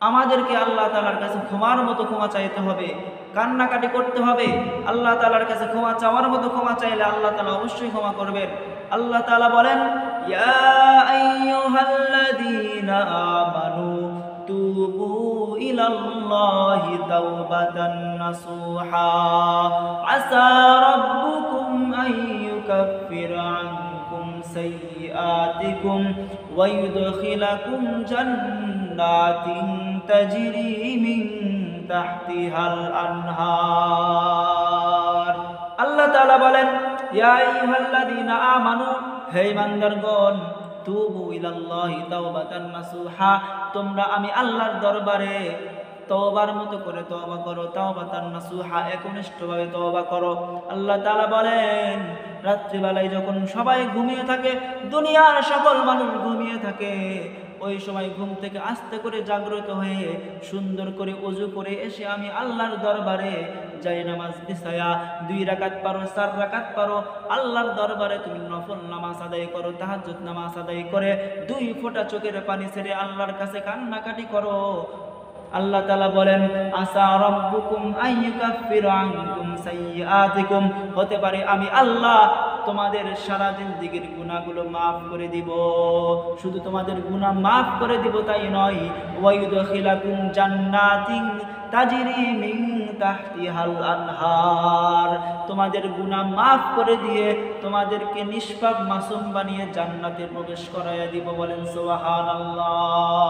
আমাদেরকে আল্লাহ তাআলার কাছে ক্ষমার মতো ক্ষমা চাইতে হবে, কান্নাকাটি করতে হবে। আল্লাহ তাআলার কাছে ক্ষমা চাওয়ার মতো ক্ষমা চাইলে আল্লাহ তাআলা অবশ্যই ক্ষমা করবেন। আল্লাহ তাআলা বলেন, ইয়া আইয়ুহাল্লাযীনা আমানু তুবু ইলাল্লাহি তাওবাতান নাসুহা আসা রাব্বুকুম আইয়ুকাফিরা আনকুম সাইয়্যাতিকুম ওয়া ইউদখিলাকুম জান্নাতিন তাজরি মিন তাহতিহাল আনহার। আল্লাহ তাআলা বলেন, ইয়া আইয়ুহাল্লাযীনা আমানু, হে ঈমানদারগণ, তুবু ইলাল্লাহি তাওবাতান নাসুহা, তোমরা আমি আল্লাহর দরবারে তওবার মতো করে তওবা করো। তাওবাতান নাসুহা, একনিষ্ঠভাবে তওবা করো। আল্লাহ তাআলা বলেন, রাত্রিবেলায় যখন সবাই ঘুমিয়ে থাকে, দুনিয়ার সকল মানুষ ঘুমিয়ে থাকে, ওই সময় ঘুম থেকে আস্তে করে জাগ্রত হয়ে সুন্দর করে ওযু করে এসে আমি আল্লাহর দরবারে যাই নামাজ বিছায়া 2 রাকাত পারো, 4 রাকাত পারো, আল্লাহর দরবারে তুমি নফল নামাজ আদায় করো, তাহাজ্জুদ নামাজ আদায় করে 2 ফোঁটা চোখের পানি ছেড়ে আল্লাহর কাছে কান্নাকাটি করো। আল্লাহ তাআলা বলেন, আসা রাব্বুকুম আইয়ুকাফিরা আনকুম সাইয়্যাতিকুম, হতে পারে আমি আল্লাহ তোমাদের সারা জিন্দেগীর গুনাহগুলো মাফ করে দিব। শুধু তোমাদের গুনাহ মাফ করে দিব তাই নয়, ওয়া ইউদখিলাকুম জান্নাতিন তাজরি মিন তাহতিহাল আনহার, তোমাদের গুনাহ মাফ করে দিয়ে তোমাদেরকে নিষ্পাপ মাসুম বানিয়ে জান্নাতে প্রবেশ করায়া দিব। বলেন সুবহানাল্লাহ।